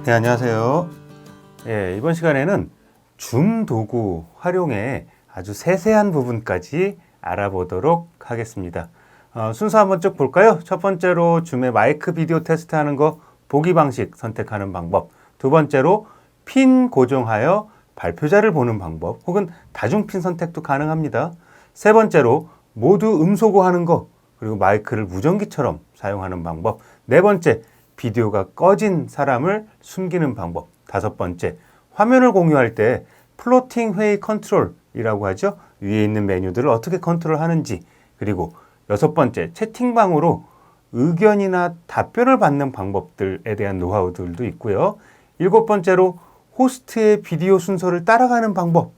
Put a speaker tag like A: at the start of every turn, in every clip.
A: 네, 안녕하세요. 이번 시간에는 줌 도구 활용에 아주 세세한 부분까지 알아보도록 하겠습니다. 순서 한번 쭉 볼까요? 첫 번째로 줌의 마이크 비디오 테스트하는 거 보기 방식 선택하는 방법. 두 번째로 핀 고정하여 발표자를 보는 방법 혹은 다중핀 선택도 가능합니다. 세 번째로 모두 음소거 하는 거 그리고 마이크를 무전기처럼 사용하는 방법. 네 번째 비디오가 꺼진 사람을 숨기는 방법. 다섯 번째, 화면을 공유할 때 플로팅 회의 컨트롤이라고 하죠. 위에 있는 메뉴들을 어떻게 컨트롤하는지. 그리고 여섯 번째, 채팅방으로 의견이나 답변을 받는 방법들에 대한 노하우들도 있고요. 일곱 번째로, 호스트의 비디오 순서를 따라가는 방법.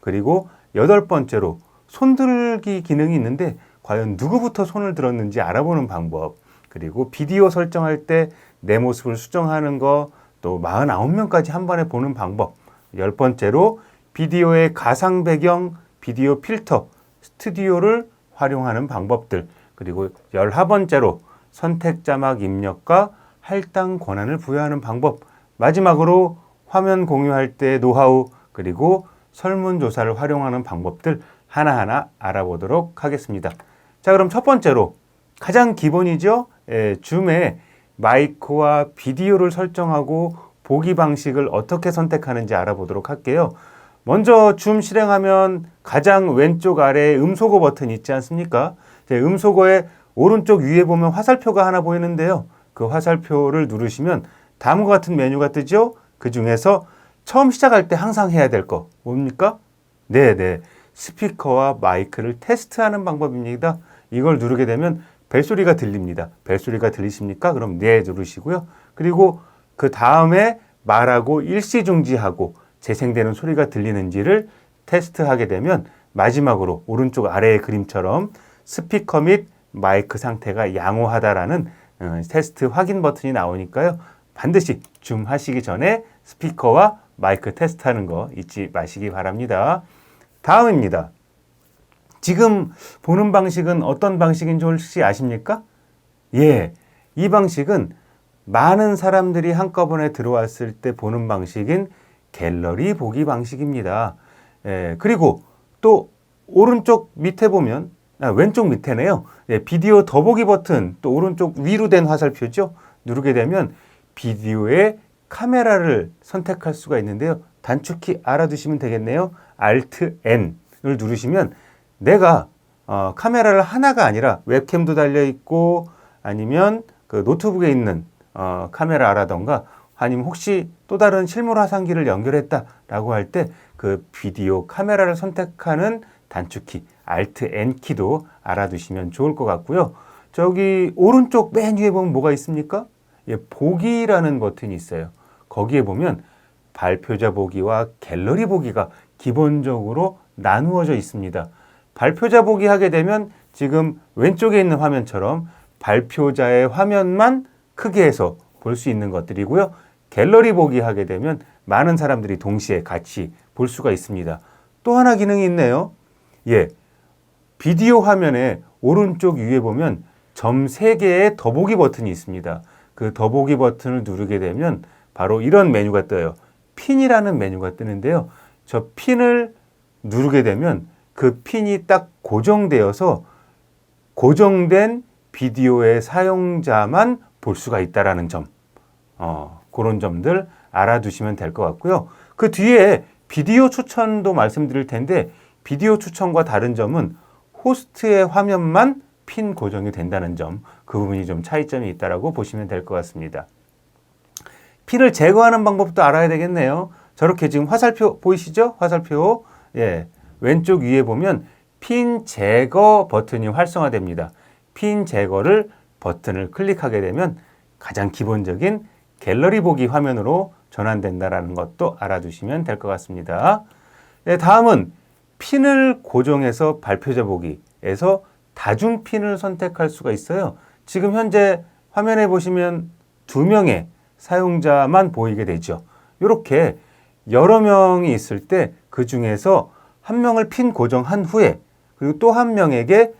A: 그리고 여덟 번째로, 손들기 기능이 있는데 과연 누구부터 손을 들었는지 알아보는 방법. 그리고 비디오 설정할 때 내 모습을 수정하는 거, 또 49명까지 한 번에 보는 방법. 10번째로 비디오의 가상 배경, 비디오 필터, 스튜디오를 활용하는 방법들. 그리고 11번째로 선택 자막 입력과 할당 권한을 부여하는 방법. 마지막으로 화면 공유할 때 노하우, 그리고 설문조사를 활용하는 방법들 하나하나 알아보도록 하겠습니다. 자, 그럼 첫 번째로 가장 기본이죠. 줌에 마이크와 비디오를 설정하고 보기 방식을 어떻게 선택하는지 알아보도록 할게요. 먼저 줌 실행하면 가장 왼쪽 아래에 음소거 버튼이 있지 않습니까? 음소거의 오른쪽 위에 보면 화살표가 하나 보이는데요. 그 화살표를 누르시면 다음과 같은 메뉴가 뜨죠? 그 중에서 처음 시작할 때 항상 해야 될 거 뭡니까? 네네, 스피커와 마이크를 테스트하는 방법입니다. 이걸 누르게 되면 벨소리가 들립니다. 벨소리가 들리십니까? 그럼 네 누르시고요. 그리고 그 다음에 말하고 일시중지하고 재생되는 소리가 들리는지를 테스트하게 되면 마지막으로 오른쪽 아래의 그림처럼 스피커 및 마이크 상태가 양호하다라는 테스트 확인 버튼이 나오니까요. 반드시 줌 하시기 전에 스피커와 마이크 테스트하는 거 잊지 마시기 바랍니다. 다음입니다. 지금 보는 방식은 어떤 방식인지 혹시 아십니까? 이 방식은 많은 사람들이 한꺼번에 들어왔을 때 보는 방식인 갤러리 보기 방식입니다. 그리고 또 오른쪽 밑에 보면, 왼쪽 밑에네요. 비디오 더보기 버튼, 또 오른쪽 위로 된 화살표죠. 누르게 되면 비디오의 카메라를 선택할 수가 있는데요. 단축키 알아두시면 되겠네요. Alt N을 누르시면 내가 카메라를 하나가 아니라 웹캠도 달려있고 아니면 그 노트북에 있는 카메라라던가 아니면 혹시 또 다른 실물 화상기를 연결했다라고 할 때 그 비디오 카메라를 선택하는 단축키 Alt N 키도 알아두시면 좋을 것 같고요. 저기 오른쪽 맨 위에 보면 뭐가 있습니까? 보기라는 버튼이 있어요. 거기에 보면 발표자 보기와 갤러리 보기가 기본적으로 나누어져 있습니다. 발표자 보기 하게 되면 지금 왼쪽에 있는 화면처럼 발표자의 화면만 크게 해서 볼 수 있는 것들이고요. 갤러리 보기 하게 되면 많은 사람들이 동시에 같이 볼 수가 있습니다. 또 하나 기능이 있네요. 비디오 화면에 오른쪽 위에 보면 점 3개의 더보기 버튼이 있습니다. 그 더보기 버튼을 누르게 되면 바로 이런 메뉴가 떠요. 핀이라는 메뉴가 뜨는데요. 저 핀을 누르게 되면 그 핀이 딱 고정되어서 고정된 비디오의 사용자만 볼 수가 있다라는 점, 그런 점들 알아두시면 될 것 같고요. 그 뒤에 비디오 추천도 말씀드릴 텐데 비디오 추천과 다른 점은 호스트의 화면만 핀 고정이 된다는 점, 그 부분이 좀 차이점이 있다라고 보시면 될 것 같습니다. 핀을 제거하는 방법도 알아야 되겠네요. 저렇게 지금 화살표 보이시죠? 화살표. 왼쪽 위에 보면 핀 제거 버튼이 활성화됩니다. 핀 제거를 버튼을 클릭하게 되면 가장 기본적인 갤러리 보기 화면으로 전환된다는 것도 알아두시면 될 것 같습니다. 다음은 핀을 고정해서 발표자 보기에서 다중 핀을 선택할 수가 있어요. 지금 현재 화면에 보시면 2명의 사용자만 보이게 되죠. 이렇게 여러 명이 있을 때 그 중에서 한 명을 핀 고정한 후에 그리고 또 한 명에게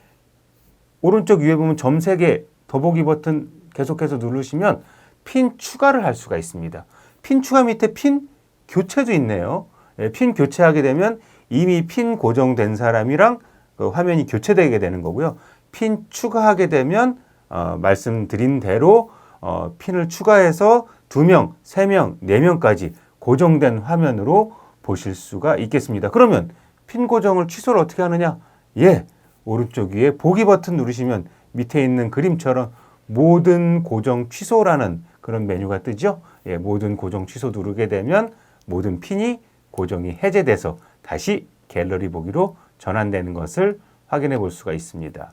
A: 오른쪽 위에 보면 점 3개 더보기 버튼 계속해서 누르시면 핀 추가를 할 수가 있습니다. 핀 추가 밑에 핀 교체도 있네요. 예, 핀 교체하게 되면 이미 핀 고정된 사람이랑 그 화면이 교체되게 되는 거고요. 핀 추가하게 되면 말씀드린 대로 핀을 추가해서 2명, 3명, 4명까지 고정된 화면으로 보실 수가 있겠습니다. 그러면 핀 고정을 취소를 어떻게 하느냐? 예, 오른쪽 위에 보기 버튼 누르시면 밑에 있는 그림처럼 모든 고정 취소라는 그런 메뉴가 뜨죠. 예, 모든 고정 취소 누르게 되면 모든 핀이 고정이 해제돼서 다시 갤러리 보기로 전환되는 것을 확인해 볼 수가 있습니다.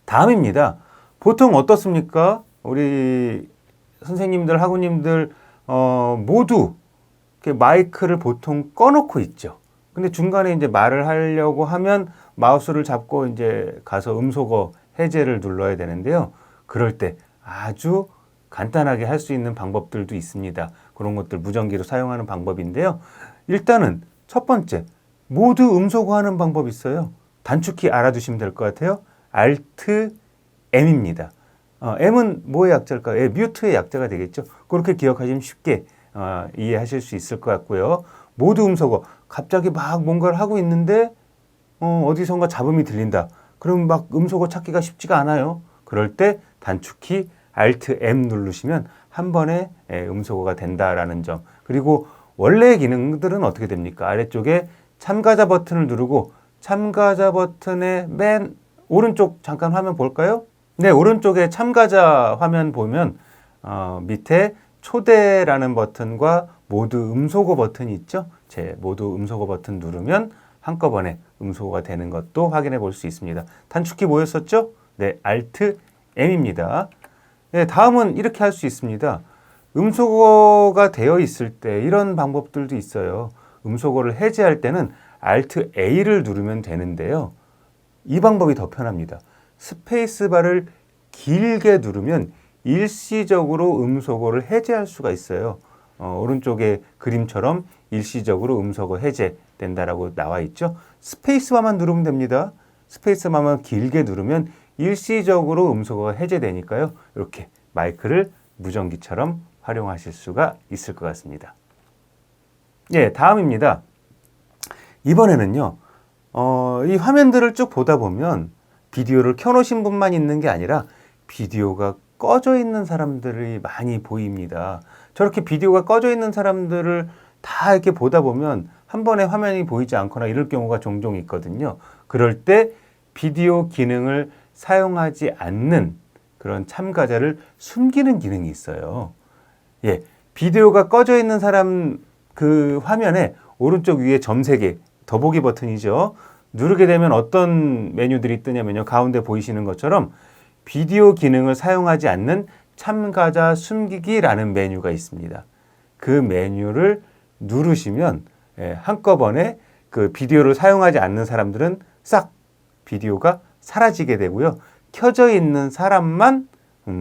A: 다음입니다. 보통 어떻습니까? 우리 선생님들, 학우님들 모두 마이크를 보통 꺼놓고 있죠. 근데 중간에 이제 말을 하려고 하면 마우스를 잡고 이제 가서 음소거 해제를 눌러야 되는데요. 그럴 때 아주 간단하게 할 수 있는 방법들도 있습니다. 그런 것들 무전기로 사용하는 방법인데요. 일단은 첫 번째, 모두 음소거하는 방법이 있어요. 단축키 알아두시면 될 것 같아요. Alt M입니다. M은 뭐의 약자일까요? 예, 뮤트의 약자가 되겠죠. 그렇게 기억하시면 쉽게 이해하실 수 있을 것 같고요. 모두 음소거. 갑자기 막 뭔가를 하고 있는데 어디선가 잡음이 들린다. 그럼 막 음소거 찾기가 쉽지가 않아요. 그럴 때 단축키 Alt M 누르시면 한 번에 음소거가 된다라는 점. 그리고 원래의 기능들은 어떻게 됩니까? 아래쪽에 참가자 버튼을 누르고 참가자 버튼의 맨 오른쪽 잠깐 화면 볼까요? 네, 오른쪽에 참가자 화면 보면 밑에 초대라는 버튼과 모두 음소거 버튼이 있죠. 모두 음소거 버튼 누르면 한꺼번에 음소거가 되는 것도 확인해 볼 수 있습니다. 단축키 뭐였었죠? 네, Alt M입니다. 네, 다음은 이렇게 할 수 있습니다. 음소거가 되어 있을 때 이런 방법들도 있어요. 음소거를 해제할 때는 Alt A를 누르면 되는데요. 이 방법이 더 편합니다. 스페이스바를 길게 누르면 일시적으로 음소거를 해제할 수가 있어요. 오른쪽에 그림처럼 일시적으로 음소거 해제된다라고 나와 있죠. 스페이스바만 누르면 됩니다. 스페이스바만 길게 누르면 일시적으로 음소거가 해제되니까요. 이렇게 마이크를 무전기처럼 활용하실 수가 있을 것 같습니다. 예, 다음입니다. 이번에는요. 이 화면들을 쭉 보다 보면 비디오를 켜놓으신 분만 있는 게 아니라 비디오가 꺼져 있는 사람들이 많이 보입니다. 저렇게 비디오가 꺼져 있는 사람들을 다 이렇게 보다 보면 한 번에 화면이 보이지 않거나 이럴 경우가 종종 있거든요. 그럴 때 비디오 기능을 사용하지 않는 그런 참가자를 숨기는 기능이 있어요. 예, 비디오가 꺼져 있는 사람 그 화면에 오른쪽 위에 점 3개, 더보기 버튼이죠. 누르게 되면 어떤 메뉴들이 뜨냐면요. 가운데 보이시는 것처럼 비디오 기능을 사용하지 않는 참가자 숨기기라는 메뉴가 있습니다. 그 메뉴를 누르시면 한꺼번에 그 비디오를 사용하지 않는 사람들은 싹 비디오가 사라지게 되고요. 켜져 있는 사람만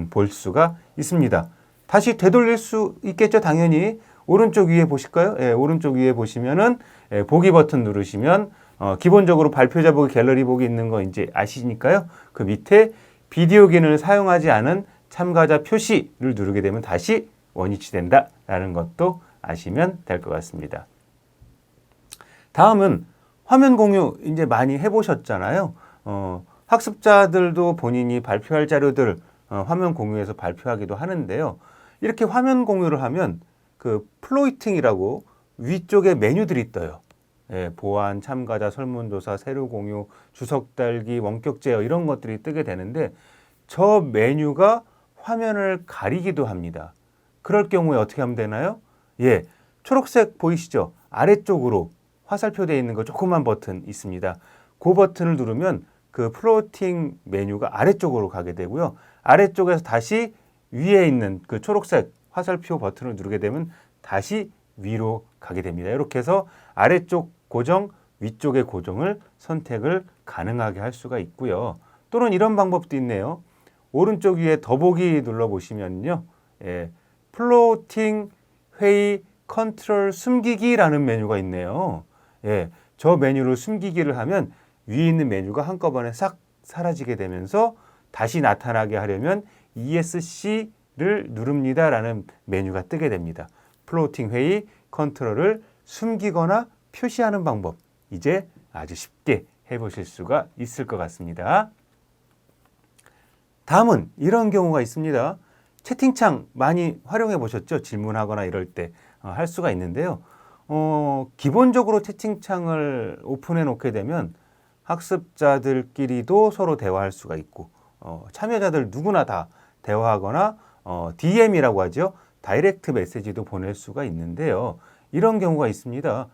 A: 볼 수가 있습니다. 다시 되돌릴 수 있겠죠, 당연히. 오른쪽 위에 보실까요? 예, 오른쪽 위에 보시면은 보기 버튼 누르시면 기본적으로 발표자 보기, 갤러리 보기 있는 거 이제 아시니까요. 그 밑에 비디오 기능을 사용하지 않은 참가자 표시를 누르게 되면 다시 원위치된다라는 것도 아시면 될 것 같습니다. 다음은 화면 공유 이제 많이 해보셨잖아요. 학습자들도 본인이 발표할 자료들 화면 공유해서 발표하기도 하는데요. 이렇게 화면 공유를 하면 그 플로이팅이라고 위쪽에 메뉴들이 떠요. 예, 보안, 참가자, 설문조사, 세로 공유, 주석 달기, 원격 제어 이런 것들이 뜨게 되는데 저 메뉴가 화면을 가리기도 합니다. 그럴 경우에 어떻게 하면 되나요? 예, 초록색 보이시죠? 아래쪽으로 화살표 되어 있는 거 조그만 버튼 있습니다. 그 버튼을 누르면 그 플로팅 메뉴가 아래쪽으로 가게 되고요. 아래쪽에서 다시 위에 있는 그 초록색 화살표 버튼을 누르게 되면 다시 위로 가게 됩니다. 이렇게 해서 아래쪽 고정, 위쪽의 고정을 선택을 가능하게 할 수가 있고요. 또는 이런 방법도 있네요. 오른쪽 위에 더보기 눌러보시면요. 예, 플로팅 회의 컨트롤 숨기기라는 메뉴가 있네요. 예, 저 메뉴를 숨기기를 하면 위에 있는 메뉴가 한꺼번에 싹 사라지게 되면서 다시 나타나게 하려면 ESC 누릅니다라는 메뉴가 뜨게 됩니다. 플로팅 회의 컨트롤을 숨기거나 표시하는 방법, 이제 아주 쉽게 해보실 수가 있을 것 같습니다. 다음은 이런 경우가 있습니다. 채팅창 많이 활용해 보셨죠? 질문하거나 이럴 때 할 수가 있는데요. 기본적으로 채팅창을 오픈해 놓게 되면 학습자들끼리도 서로 대화할 수가 있고 참여자들 누구나 다 대화하거나 DM이라고 하죠. 다이렉트 메시지도 보낼 수가 있는데요. 이런 경우가 있습니다.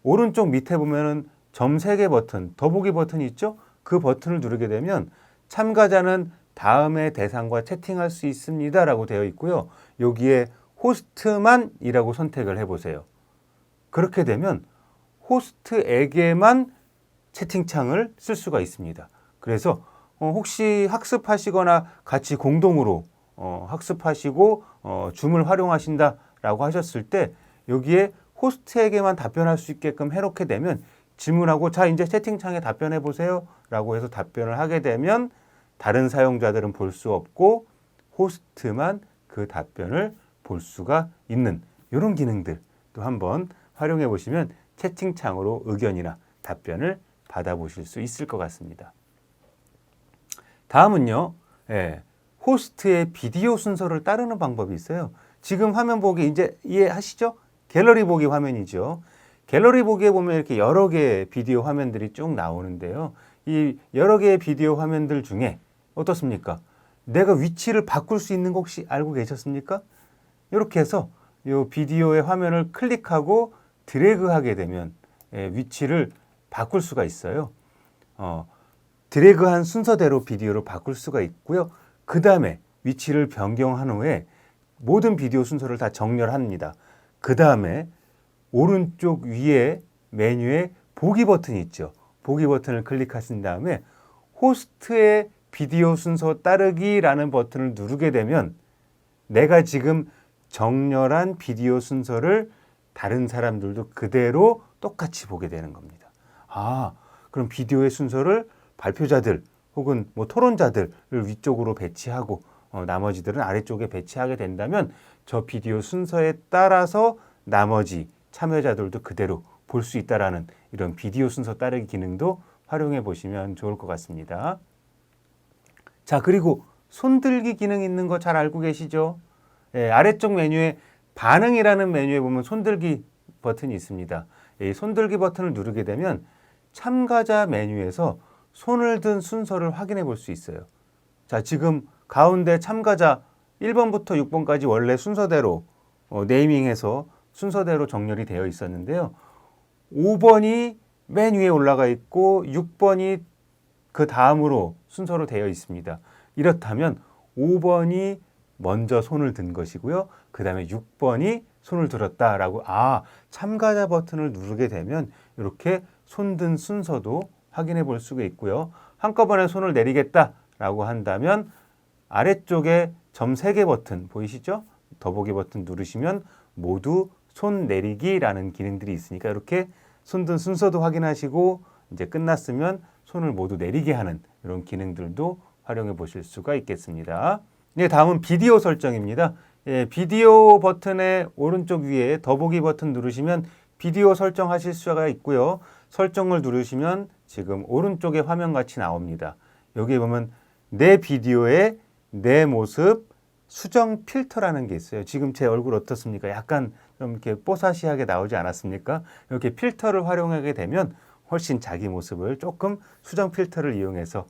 A: 오른쪽 밑에 보면은 점 3개 버튼, 더보기 버튼이 있죠? 그 버튼을 누르게 되면 참가자는 다음의 대상과 채팅할 수 있습니다 라고 되어 있고요. 여기에 호스트만이라고 선택을 해보세요. 그렇게 되면 호스트에게만 채팅창을 쓸 수가 있습니다. 그래서 혹시 학습하시거나 같이 공동으로 학습하시고 줌을 활용하신다라고 하셨을 때 여기에 호스트에게만 답변할 수 있게끔 해놓게 되면 질문하고 자 이제 채팅창에 답변해 보세요 라고 해서 답변을 하게 되면 다른 사용자들은 볼 수 없고 호스트만 그 답변을 볼 수가 있는 이런 기능들 또 한번 활용해 보시면 채팅창으로 의견이나 답변을 받아보실 수 있을 것 같습니다. 다음은요. 호스트의 비디오 순서를 따르는 방법이 있어요. 지금 화면 보기 이제 이해하시죠? 갤러리 보기 화면이죠. 갤러리 보기에 보면 이렇게 여러 개의 비디오 화면들이 쭉 나오는데요. 이 여러 개의 비디오 화면들 중에 어떻습니까? 내가 위치를 바꿀 수 있는 거 혹시 알고 계셨습니까? 이렇게 해서 이 비디오의 화면을 클릭하고 드래그하게 되면 위치를 바꿀 수가 있어요. 드래그한 순서대로 비디오를 바꿀 수가 있고요. 그 다음에 위치를 변경한 후에 모든 비디오 순서를 다 정렬합니다. 그 다음에 오른쪽 위에 메뉴에 보기 버튼이 있죠. 보기 버튼을 클릭하신 다음에 호스트의 비디오 순서 따르기라는 버튼을 누르게 되면 내가 지금 정렬한 비디오 순서를 다른 사람들도 그대로 똑같이 보게 되는 겁니다. 그럼 비디오의 순서를 발표자들 혹은 뭐 토론자들을 위쪽으로 배치하고 나머지들은 아래쪽에 배치하게 된다면 저 비디오 순서에 따라서 나머지 참여자들도 그대로 볼 수 있다라는 이런 비디오 순서 따르기 기능도 활용해 보시면 좋을 것 같습니다. 자, 그리고 손들기 기능 있는 거 잘 알고 계시죠? 아래쪽 메뉴에 반응이라는 메뉴에 보면 손들기 버튼이 있습니다. 이 손들기 버튼을 누르게 되면 참가자 메뉴에서 손을 든 순서를 확인해 볼 수 있어요. 자, 지금 가운데 참가자 1번부터 6번까지 원래 순서대로 네이밍해서 순서대로 정렬이 되어 있었는데요. 5번이 맨 위에 올라가 있고 6번이 그 다음으로 순서로 되어 있습니다. 이렇다면 5번이 먼저 손을 든 것이고요. 그 다음에 6번이 손을 들었다라고 참가자 버튼을 누르게 되면 이렇게 손든 순서도 확인해 볼 수가 있고요. 한꺼번에 손을 내리겠다라고 한다면 아래쪽에 점 3개 버튼 보이시죠? 더보기 버튼 누르시면 모두 손 내리기라는 기능들이 있으니까 이렇게 손든 순서도 확인하시고 이제 끝났으면 손을 모두 내리게 하는 이런 기능들도 활용해 보실 수가 있겠습니다. 다음은 비디오 설정입니다. 비디오 버튼의 오른쪽 위에 더보기 버튼 누르시면 비디오 설정하실 수가 있고요. 설정을 누르시면 지금 오른쪽에 화면같이 나옵니다. 여기에 보면 내 비디오에 내 모습 수정 필터라는 게 있어요. 지금 제 얼굴 어떻습니까? 약간 좀 이렇게 뽀사시하게 나오지 않았습니까? 이렇게 필터를 활용하게 되면 훨씬 자기 모습을 조금 수정 필터를 이용해서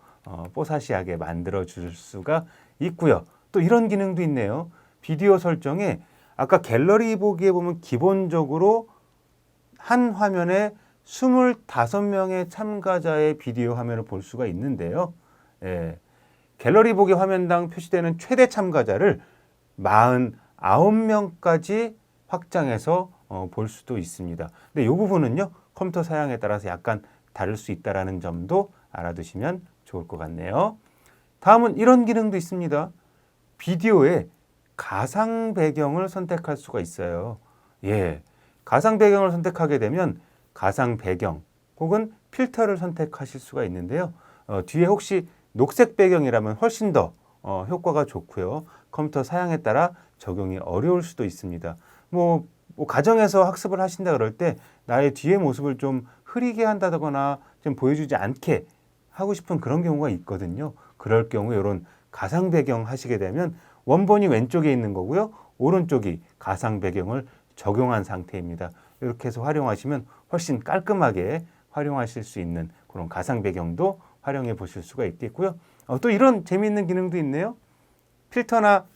A: 뽀사시하게 만들어 줄 수가 있고요. 또 이런 기능도 있네요. 비디오 설정에 아까 갤러리 보기에 보면 기본적으로 한 화면에 25명의 참가자의 비디오 화면을 볼 수가 있는데요. 갤러리 보기 화면당 표시되는 최대 참가자를 49명까지 확장해서 볼 수도 있습니다. 근데 이 부분은요, 컴퓨터 사양에 따라서 약간 다를 수 있다는 점도 알아두시면 좋을 것 같네요. 다음은 이런 기능도 있습니다. 비디오에 가상 배경을 선택할 수가 있어요. 가상 배경을 선택하게 되면 가상 배경 혹은 필터를 선택하실 수가 있는데요. 뒤에 혹시 녹색 배경이라면 훨씬 더 효과가 좋고요. 컴퓨터 사양에 따라 적용이 어려울 수도 있습니다. 뭐 가정에서 학습을 하신다 그럴 때 나의 뒤의 모습을 좀 흐리게 한다거나 좀 보여주지 않게 하고 싶은 그런 경우가 있거든요. 그럴 경우 이런 가상 배경 하시게 되면 원본이 왼쪽에 있는 거고요. 오른쪽이 가상 배경을 적용한 상태입니다. 이렇게 해서 활용하시면 훨씬 깔끔하게 활용하실 수 있는 그런 가상 배경도 활용해 보실 수가 있겠고요. 또 이런 재미있는 기능도 있네요. 필터나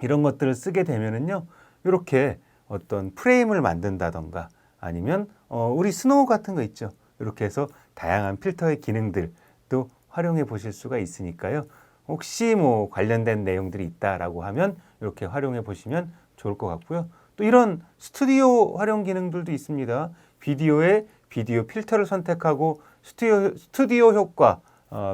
A: 이런 것들을 쓰게 되면은요, 이렇게 어떤 프레임을 만든다던가 아니면 우리 스노우 같은 거 있죠. 이렇게 해서 다양한 필터의 기능들도 활용해 보실 수가 있으니까요. 혹시 뭐 관련된 내용들이 있다라고 하면 이렇게 활용해 보시면 좋을 것 같고요. 또 이런 스튜디오 활용 기능들도 있습니다. 비디오에 비디오 필터를 선택하고 스튜디오 효과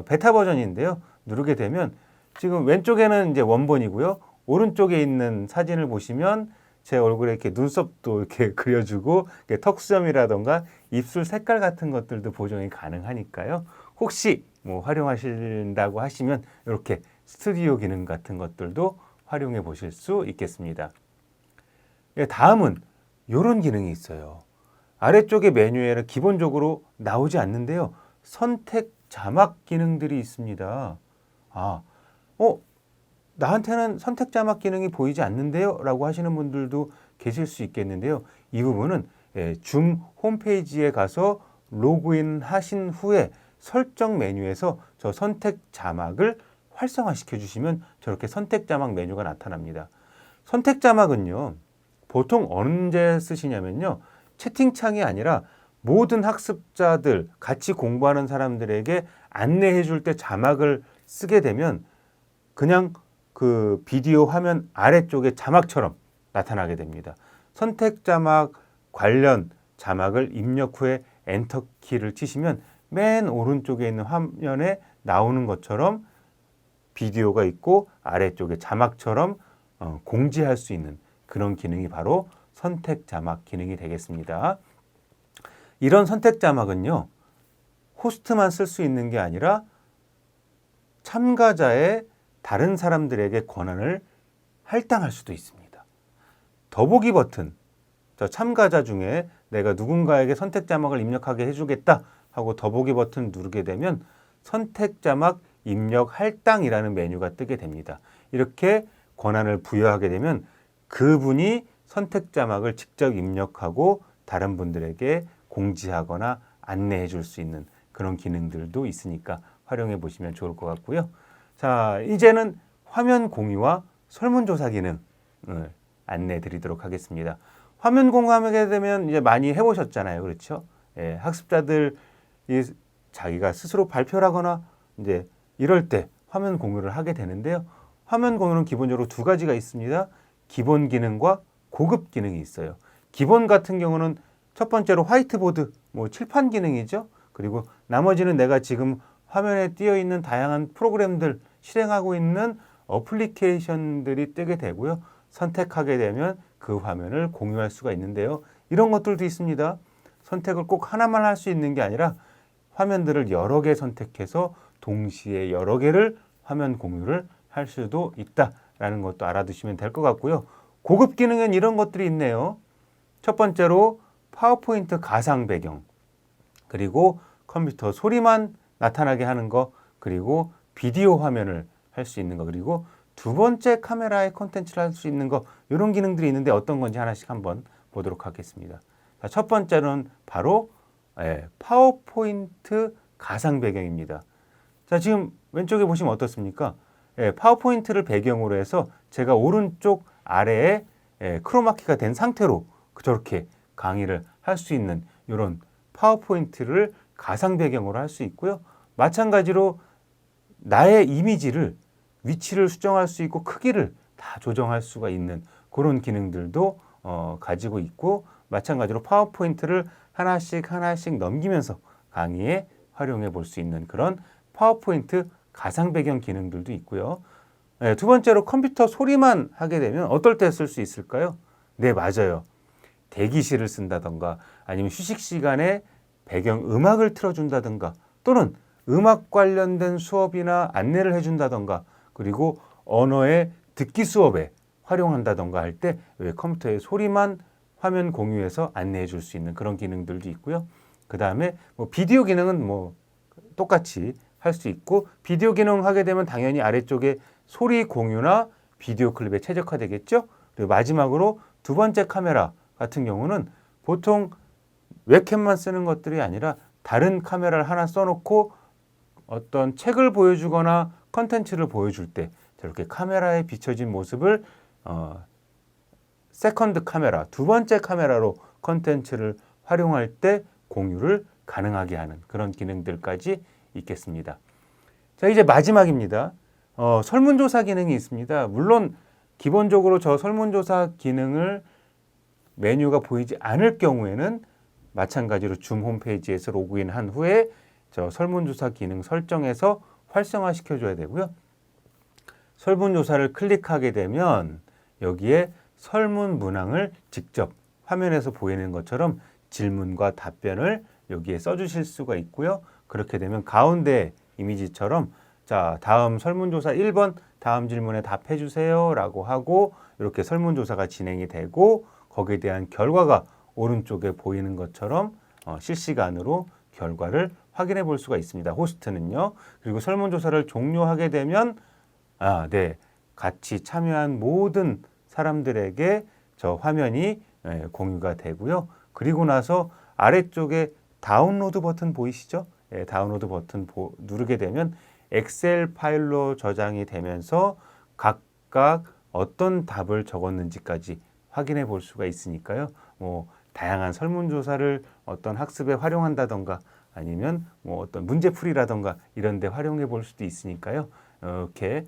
A: 베타 버전인데요. 누르게 되면 지금 왼쪽에는 이제 원본이고요. 오른쪽에 있는 사진을 보시면 제 얼굴에 이렇게 눈썹도 이렇게 그려주고 턱수염이라던가 입술 색깔 같은 것들도 보정이 가능하니까요. 혹시 뭐 활용하신다고 하시면 이렇게 스튜디오 기능 같은 것들도 활용해 보실 수 있겠습니다. 다음은 이런 기능이 있어요. 아래쪽에 메뉴에는 기본적으로 나오지 않는데요. 선택 자막 기능들이 있습니다. 나한테는 선택 자막 기능이 보이지 않는데요? 라고 하시는 분들도 계실 수 있겠는데요. 이 부분은 줌 홈페이지에 가서 로그인 하신 후에 설정 메뉴에서 저 선택 자막을 활성화시켜 주시면 저렇게 선택 자막 메뉴가 나타납니다. 선택 자막은요, 보통 언제 쓰시냐면요, 채팅창이 아니라 모든 학습자들, 같이 공부하는 사람들에게 안내해 줄 때 자막을 쓰게 되면 그냥 그 비디오 화면 아래쪽에 자막처럼 나타나게 됩니다. 선택 자막 관련 자막을 입력 후에 엔터 키를 치시면 맨 오른쪽에 있는 화면에 나오는 것처럼 비디오가 있고 아래쪽에 자막처럼 공지할 수 있는 그런 기능이 바로 선택 자막 기능이 되겠습니다. 이런 선택 자막은요, 호스트만 쓸 수 있는 게 아니라 참가자의 다른 사람들에게 권한을 할당할 수도 있습니다. 더보기 버튼, 저 참가자 중에 내가 누군가에게 선택 자막을 입력하게 해주겠다 하고 더보기 버튼 누르게 되면 선택 자막 입력 할당이라는 메뉴가 뜨게 됩니다. 이렇게 권한을 부여하게 되면 그분이 선택 자막을 직접 입력하고 다른 분들에게 공지하거나 안내해 줄 수 있는 그런 기능들도 있으니까 활용해 보시면 좋을 것 같고요. 자, 이제는 화면 공유와 설문조사 기능을 안내해 드리도록 하겠습니다. 화면 공유하게 되면 이제 많이 해보셨잖아요. 그렇죠? 학습자들이 자기가 스스로 발표를 하거나 이제 이럴 때 화면 공유를 하게 되는데요. 화면 공유는 기본적으로 두 가지가 있습니다. 기본 기능과 고급 기능이 있어요. 기본 같은 경우는 첫 번째로 화이트보드, 뭐 칠판 기능이죠. 그리고 나머지는 내가 지금 화면에 띄어 있는 다양한 프로그램들 실행하고 있는 어플리케이션들이 뜨게 되고요. 선택하게 되면 그 화면을 공유할 수가 있는데요. 이런 것들도 있습니다. 선택을 꼭 하나만 할 수 있는 게 아니라 화면들을 여러 개 선택해서 동시에 여러 개를 화면 공유를 할 수도 있다라는 것도 알아두시면 될 것 같고요. 고급 기능엔 이런 것들이 있네요. 첫 번째로 파워포인트 가상 배경, 그리고 컴퓨터 소리만 나타나게 하는 거, 그리고 비디오 화면을 할 수 있는 거, 그리고 두 번째 카메라에 콘텐츠를 할 수 있는 거, 이런 기능들이 있는데 어떤 건지 하나씩 한번 보도록 하겠습니다. 자, 첫 번째는 바로 파워포인트 가상 배경입니다. 자, 지금 왼쪽에 보시면 어떻습니까? 파워포인트를 배경으로 해서 제가 오른쪽 아래에 크로마키가 된 상태로 저렇게 강의를 할 수 있는 이런 파워포인트를 가상 배경으로 할 수 있고요. 마찬가지로 나의 이미지를 위치를 수정할 수 있고 크기를 다 조정할 수가 있는 그런 기능들도 가지고 있고, 마찬가지로 파워포인트를 하나씩 넘기면서 강의에 활용해 볼 수 있는 그런 파워포인트 가상 배경 기능들도 있고요. 두 번째로 컴퓨터 소리만 하게 되면 어떨 때 쓸 수 있을까요? 네, 맞아요. 대기실을 쓴다던가 아니면 휴식 시간에 배경 음악을 틀어준다던가 또는 음악 관련된 수업이나 안내를 해준다던가 그리고 언어의 듣기 수업에 활용한다던가 할 때 왜 컴퓨터의 소리만 화면 공유해서 안내해 줄 수 있는 그런 기능들도 있고요. 그 다음에 뭐 비디오 기능은 뭐 똑같이 할 수 있고, 비디오 기능 하게 되면 당연히 아래쪽에 소리 공유나 비디오 클립에 최적화되겠죠. 그리고 마지막으로 두 번째 카메라 같은 경우는 보통 웹캠만 쓰는 것들이 아니라 다른 카메라를 하나 써놓고 어떤 책을 보여주거나 컨텐츠를 보여줄 때 저렇게 카메라에 비춰진 모습을 세컨드 카메라, 두 번째 카메라로 컨텐츠를 활용할 때 공유를 가능하게 하는 그런 기능들까지 있겠습니다. 자, 이제 마지막입니다. 설문조사 기능이 있습니다. 물론 기본적으로 저 설문조사 기능을 메뉴가 보이지 않을 경우에는 마찬가지로 줌 홈페이지에서 로그인한 후에 저 설문조사 기능 설정에서 활성화시켜 줘야 되고요. 설문조사를 클릭하게 되면 여기에 설문 문항을 직접 화면에서 보이는 것처럼 질문과 답변을 여기에 써주실 수가 있고요. 그렇게 되면 가운데 이미지처럼 자, 다음 설문조사 1번 다음 질문에 답해 주세요 라고 하고 이렇게 설문조사가 진행이 되고 거기에 대한 결과가 오른쪽에 보이는 것처럼 실시간으로 결과를 확인해 볼 수가 있습니다. 호스트는요. 그리고 설문조사를 종료하게 되면 같이 참여한 모든 사람들에게 저 화면이 공유가 되고요. 그리고 나서 아래쪽에 다운로드 버튼 보이시죠? 다운로드 버튼 누르게 되면 엑셀 파일로 저장이 되면서 각각 어떤 답을 적었는지까지 확인해 볼 수가 있으니까요. 뭐 다양한 설문조사를 어떤 학습에 활용한다던가 아니면 뭐 어떤 문제풀이라던가 이런 데 활용해 볼 수도 있으니까요. 이렇게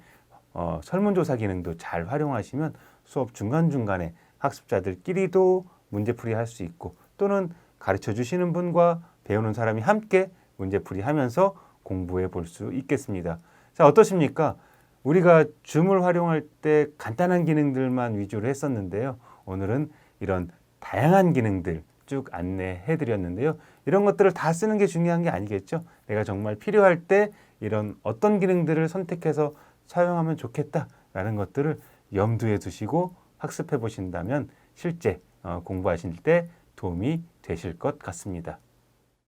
A: 설문조사 기능도 잘 활용하시면 수업 중간중간에 학습자들끼리도 문제풀이 할 수 있고 또는 가르쳐 주시는 분과 배우는 사람이 함께 문제풀이 하면서 공부해 볼 수 있겠습니다. 자, 어떠십니까? 우리가 줌을 활용할 때 간단한 기능들만 위주로 했었는데요. 오늘은 이런 다양한 기능들 쭉 안내해 드렸는데요. 이런 것들을 다 쓰는 게 중요한 게 아니겠죠. 내가 정말 필요할 때 이런 어떤 기능들을 선택해서 사용하면 좋겠다라는 것들을 염두에 두시고 학습해 보신다면 실제 공부하실 때 도움이 되실 것 같습니다.